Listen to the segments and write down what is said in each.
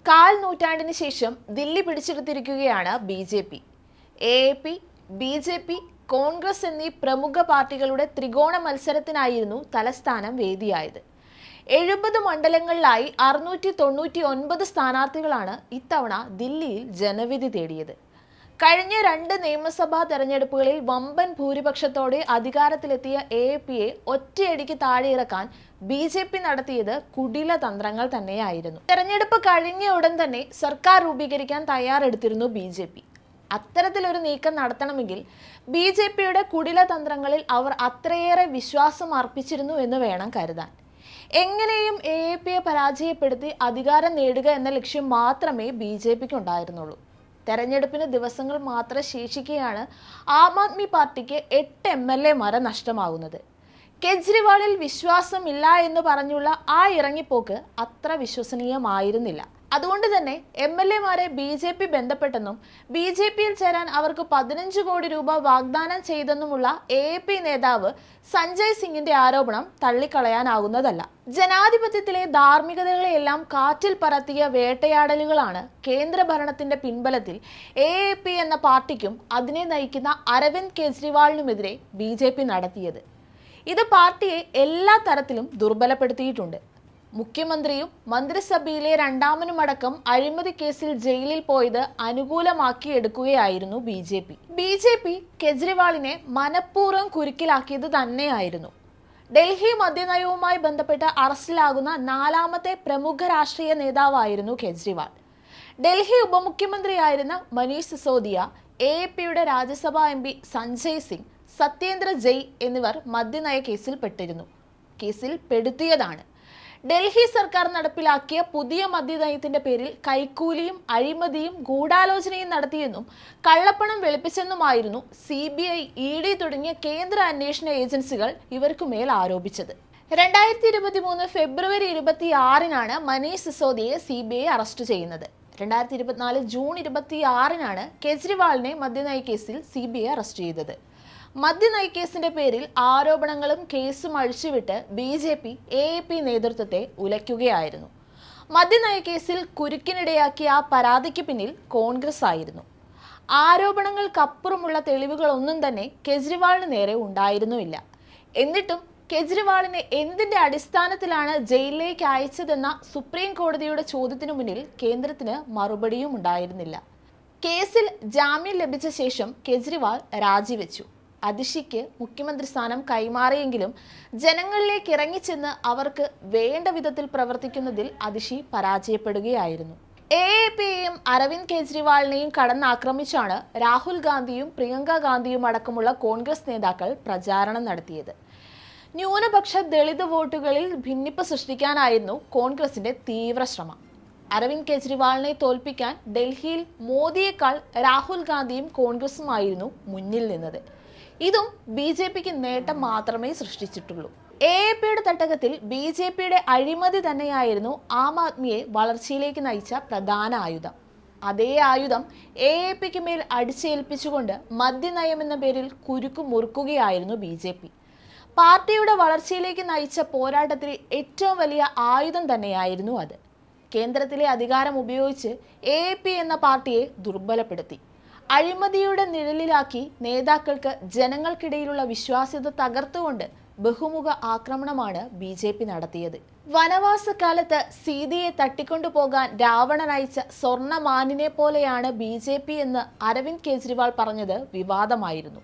കാൽ നൂറ്റാണ്ടിന് ശേഷം ദില്ലി പിടിച്ചെടുത്തിരിക്കുകയാണ് ബി.ജെ.പി. എ.പി., ബി.ജെ.പി., കോൺഗ്രസ് എന്നീ പ്രമുഖ പാർട്ടികളുടെ ത്രികോണ മത്സരത്തിനായിരുന്നു തലസ്ഥാനം വേദിയായത്. 70 മണ്ഡലങ്ങളിലായി 699 സ്ഥാനാർത്ഥികളാണ് ഇത്തവണ ദില്ലിയിൽ ജനവിധി തേടിയത്. കഴിഞ്ഞ 2 നിയമസഭാ തെരഞ്ഞെടുപ്പുകളിൽ വമ്പൻ ഭൂരിപക്ഷത്തോടെ അധികാരത്തിലെത്തിയ എ.പി.യെ ഒറ്റയടിക്ക് താഴെയിറക്കാൻ ബി.ജെ.പി. നടത്തിയത് കുടില തന്ത്രങ്ങൾ തന്നെയായിരുന്നു. തെരഞ്ഞെടുപ്പ് കഴിഞ്ഞ ഉടൻ തന്നെ സർക്കാർ രൂപീകരിക്കാൻ തയ്യാറെടുത്തിരുന്നു ബി.ജെ.പി. അത്തരത്തിലൊരു നീക്കം നടത്തണമെങ്കിൽ ബി.ജെ.പിയുടെ കുടില തന്ത്രങ്ങളിൽ അവർ അത്രയേറെ വിശ്വാസം അർപ്പിച്ചിരുന്നു എന്ന് വേണം കരുതാൻ. എങ്ങനെയും എ.പി.യെ പരാജയപ്പെടുത്തി അധികാരം നേടുക എന്ന ലക്ഷ്യം മാത്രമേ ബി.ജെ.പിക്ക് ഉണ്ടായിരുന്നുള്ളൂ. തെരഞ്ഞെടുപ്പിന് ദിവസങ്ങൾ മാത്രം ശേഷിക്കെയാണ് ആം ആദ്മി പാർട്ടിക്ക് 8 MLA-മാരെ നഷ്ടമാകുന്നത്. കെജ്രിവാളിൽ വിശ്വാസമില്ല എന്ന് പറഞ്ഞുള്ള ആ ഇറങ്ങിപ്പോക്ക് അത്ര വിശ്വസനീയമായിരുന്നില്ല. അതുകൊണ്ട് തന്നെ MLA-മാരെ ബി.ജെ.പി. ബന്ധപ്പെട്ടെന്നും ബി.ജെ.പിയിൽ ചേരാൻ അവർക്ക് 15 കോടി രൂപ വാഗ്ദാനം ചെയ്തെന്നുമുള്ള എ.പി. നേതാവ് സഞ്ജയ് സിംഗിന്റെ ആരോപണം തള്ളിക്കളയാനാകുന്നതല്ല. ജനാധിപത്യത്തിലെ ധാർമ്മികതകളെയെല്ലാം കാറ്റിൽ പറത്തിയ വേട്ടയാടലുകളാണ് കേന്ദ്ര ഭരണത്തിന്റെ പിൻബലത്തിൽ എ.പി. എന്ന പാർട്ടിക്കും അതിനെ നയിക്കുന്ന അരവിന്ദ് കെജ്രിവാളിനുമെതിരെ ബി.ജെ.പി. നടത്തിയത്. ഇത് പാർട്ടിയെ എല്ലാ തരത്തിലും ദുർബലപ്പെടുത്തിയിട്ടുണ്ട്. മുഖ്യമന്ത്രിയും മന്ത്രിസഭയിലെ രണ്ടാമനുമടക്കം അഴിമതി കേസിൽ ജയിലിൽ പോയത് അനുകൂലമാക്കിയെടുക്കുകയായിരുന്നു ബി.ജെ.പി. കെജ്രിവാളിനെ മനഃപൂർവ്വം കുരുക്കിലാക്കിയത് തന്നെയായിരുന്നു. ഡൽഹി മദ്യനയവുമായി ബന്ധപ്പെട്ട് അറസ്റ്റിലാകുന്ന 4ാമത്തെ പ്രമുഖ രാഷ്ട്രീയ നേതാവായിരുന്നു കെജ്രിവാൾ. ഡൽഹി ഉപമുഖ്യമന്ത്രിയായിരുന്ന മനീഷ് സിസോദിയ, എ.പി.യുടെ രാജ്യസഭാ MP സഞ്ജയ് സിംഗ്, സത്യേന്ദ്ര ജയ് എന്നിവർ മദ്യനയ കേസിൽ പെടുത്തിയതാണ്. ഡൽഹി സർക്കാർ നടപ്പിലാക്കിയ പുതിയ മദ്യനയത്തിന്റെ പേരിൽ കൈക്കൂലിയും അഴിമതിയും ഗൂഢാലോചനയും നടത്തിയെന്നും കള്ളപ്പണം വെളുപ്പിച്ചെന്നുമായിരുന്നു CBI, ED തുടങ്ങിയ കേന്ദ്ര അന്വേഷണ ഏജൻസികൾ ഇവർക്കുമേൽ ആരോപിച്ചത്. 2023 ഫെബ്രുവരി 26-നാണ് മനീഷ് സിസോദിയെ CBI അറസ്റ്റ് ചെയ്യുന്നത്. 2024 ജൂൺ 26-നാണ് കെജ്രിവാളിനെ മദ്യനയ കേസിൽ CBI അറസ്റ്റ് ചെയ്തത്. മദ്യനയ കേസിന്റെ പേരിൽ ആരോപണങ്ങളും കേസും അഴിച്ചുവിട്ട് ബി.ജെ.പി. എ.പി. നേതൃത്വത്തെ ഉലയ്ക്കുകയായിരുന്നു. മദ്യനയ കേസിൽ കുരുക്കിനിടയാക്കിയ ആ പരാതിക്ക് പിന്നിൽ കോൺഗ്രസ് ആയിരുന്നു. ആരോപണങ്ങൾക്കപ്പുറമുള്ള തെളിവുകളൊന്നും തന്നെ കെജ്രിവാളിന് നേരെ ഉണ്ടായിരുന്നുമില്ല. എന്നിട്ടും കെജ്രിവാളിനെ എന്തിന്റെ അടിസ്ഥാനത്തിലാണ് ജയിലിലേക്ക് അയച്ചതെന്ന സുപ്രീം കോടതിയുടെ ചോദ്യത്തിനു മുന്നിൽ കേന്ദ്രത്തിന് മറുപടിയും ഉണ്ടായിരുന്നില്ല. കേസിൽ ജാമ്യം ലഭിച്ച ശേഷം കെജ്രിവാൾ രാജിവെച്ചു. അതിഷിക്ക് മുഖ്യമന്ത്രി സ്ഥാനം കൈമാറിയെങ്കിലും ജനങ്ങളിലേക്ക് ഇറങ്ങിച്ചെന്ന് അവർക്ക് വേണ്ട വിധത്തിൽ പ്രവർത്തിക്കുന്നതിൽ അതിഷി പരാജയപ്പെടുകയായിരുന്നു. എ.പി.യെയും അരവിന്ദ് കെജ്രിവാളിനെയും കടന്നാക്രമിച്ചാണ് രാഹുൽ ഗാന്ധിയും പ്രിയങ്ക ഗാന്ധിയും അടക്കമുള്ള കോൺഗ്രസ് നേതാക്കൾ പ്രചാരണം നടത്തിയത്. ന്യൂനപക്ഷ ദളിത് വോട്ടുകളിൽ ഭിന്നിപ്പ് സൃഷ്ടിക്കാനായിരുന്നു കോൺഗ്രസിന്റെ തീവ്ര ശ്രമം. അരവിന്ദ് കെജ്രിവാളിനെ തോൽപ്പിക്കാൻ ഡൽഹിയിൽ മോദിയേക്കാൾ രാഹുൽ ഗാന്ധിയും കോൺഗ്രസുമായിരുന്നു മുന്നിൽ നിന്നത്. ഇതും ബി.ജെ.പിക്ക് നേട്ടം മാത്രമേ സൃഷ്ടിച്ചിട്ടുള്ളൂ. എ.പി.യുടെ തട്ടകത്തിൽ ബി.ജെ.പിയുടെ അഴിമതി തന്നെയായിരുന്നു ആം ആദ്മിയെ വളർച്ചയിലേക്ക് നയിച്ച പ്രധാന ആയുധം. അതേ ആയുധം എ.പി.ക്ക് മേൽ അടിച്ചേൽപ്പിച്ചുകൊണ്ട് മദ്യനയം എന്ന പേരിൽ കുരുക്കു മുറുക്കുകയായിരുന്നു ബി.ജെ.പി. പാർട്ടിയുടെ വളർച്ചയിലേക്ക് നയിച്ച പോരാട്ടത്തിലെ ഏറ്റവും വലിയ ആയുധം തന്നെയായിരുന്നു അത്. കേന്ദ്രത്തിലെ അധികാരം ഉപയോഗിച്ച് എ.പി. എന്ന പാർട്ടിയെ ദുർബലപ്പെടുത്തി. അഴിമതിയുടെ നിഴലിലാക്കി നേതാക്കൾക്ക് ജനങ്ങൾക്കിടയിലുള്ള വിശ്വാസ്യത തകർത്തുകൊണ്ട് ബഹുമുഖ ആക്രമണമാണ് ബി.ജെ.പി. നടത്തിയത്. വനവാസകാലത്ത് സീതയെ തട്ടിക്കൊണ്ടുപോകാൻ രാവണൻ അയച്ച സ്വർണ്ണമാനിനെ പോലെയാണ് ബി.ജെ.പി. എന്ന് അരവിന്ദ് കെജ്രിവാൾ പറഞ്ഞത് വിവാദമായിരുന്നു.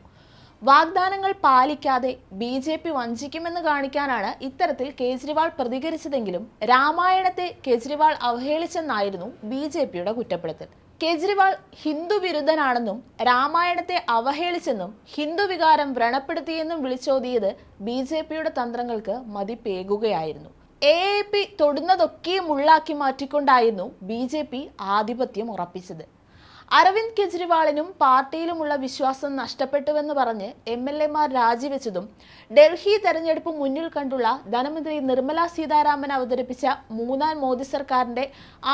വാഗ്ദാനങ്ങൾ പാലിക്കാതെ ബി.ജെ.പി. വഞ്ചിക്കുമെന്ന് കാണിക്കാനാണ് ഇത്തരത്തിൽ കെജ്രിവാൾ പ്രതികരിച്ചതെങ്കിലും രാമായണത്തെ കെജ്രിവാൾ അവഹേളിച്ചെന്നായിരുന്നു ബി.ജെ.പിയുടെ കുറ്റപ്പെടുത്തൽ. കെജ്രിവാൾ ഹിന്ദു വിരുദ്ധനാണെന്നും രാമായണത്തെ അവഹേളിച്ചെന്നും ഹിന്ദു വികാരം വ്രണപ്പെടുത്തിയെന്നും വിളിച്ചോതിയത് ബി.ജെ.പിയുടെ തന്ത്രങ്ങൾക്ക് മതിപ്പേകുകയായിരുന്നു. എ.പി. തൊടുന്നതൊക്കെയും ഉള്ളാക്കി മാറ്റിക്കൊണ്ടായിരുന്നു ബി.ജെ.പി. ആധിപത്യം ഉറപ്പിച്ചത്. അരവിന്ദ് കെജ്രിവാളിനും പാർട്ടിയിലുമുള്ള വിശ്വാസം നഷ്ടപ്പെട്ടുവെന്ന് പറഞ്ഞ് MLA-മാർ രാജിവെച്ചതും ഡൽഹി തെരഞ്ഞെടുപ്പ് മുന്നിൽ കണ്ടുള്ള ധനമന്ത്രി നിർമ്മല സീതാരാമൻ അവതരിപ്പിച്ച 3ാം മോദി സർക്കാരിന്റെ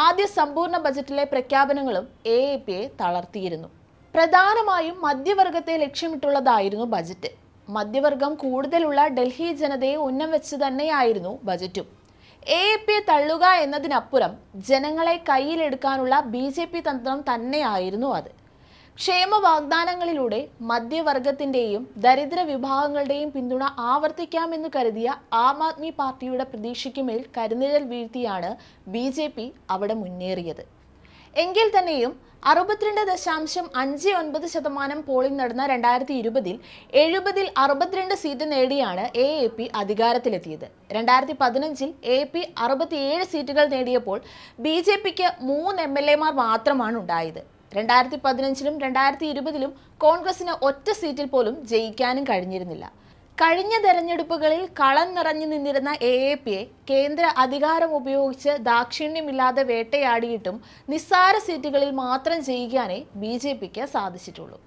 ആദ്യ സമ്പൂർണ്ണ ബജറ്റിലെ പ്രഖ്യാപനങ്ങളും എ.പി.യെ തളർത്തിയിരുന്നു. പ്രധാനമായും മധ്യവർഗത്തെ ലക്ഷ്യമിട്ടുള്ളതായിരുന്നു ബജറ്റ്. മധ്യവർഗം കൂടുതലുള്ള ഡൽഹി ജനതയെ ഉന്നം വെച്ച് തന്നെയായിരുന്നു ബജറ്റും. AAPയെ തള്ളുക എന്നതിനപ്പുറം ജനങ്ങളെ കയ്യിലെടുക്കാനുള്ള BJP തന്ത്രം തന്നെയായിരുന്നു അത്. ക്ഷേമ വാഗ്ദാനങ്ങളിലൂടെ മധ്യവർഗത്തിന്റെയും ദരിദ്ര വിഭാഗങ്ങളുടെയും പിന്തുണ ആവർത്തിക്കാമെന്ന് കരുതിയ ആം ആദ്മി പാർട്ടിയുടെ പ്രതീക്ഷയ്ക്കുമേൽ കരിനിഴൽ വീഴ്ത്തിയാണ് BJP അവിടെ മുന്നേറിയത്. എങ്കിൽ തന്നെയും 62.59% പോളിംഗ് നടന്ന 2020 70-ൽ 62 സീറ്റ് നേടിയാണ് AAP അധികാരത്തിലെത്തിയത്. 2015 AAP 67 സീറ്റുകൾ നേടിയപ്പോൾ BJPക്ക് 3 MLAമാർ മാത്രമാണ് ഉണ്ടായത്. 2015-ലും 2020-ലും കോൺഗ്രസിന് ഒറ്റ സീറ്റിൽ പോലും ജയിക്കാനും കഴിഞ്ഞിരുന്നില്ല. കഴിഞ്ഞ തെരഞ്ഞെടുപ്പുകളിൽ കളം നിറഞ്ഞു നിന്നിരുന്ന AAPയെ കേന്ദ്ര അധികാരം ഉപയോഗിച്ച് ദാക്ഷിണ്യമില്ലാതെ വേട്ടയാടിയിട്ടും നിസ്സാര സീറ്റുകളിൽ മാത്രം ജയിക്കാനേ BJPക്ക് സാധിച്ചിട്ടുള്ളൂ.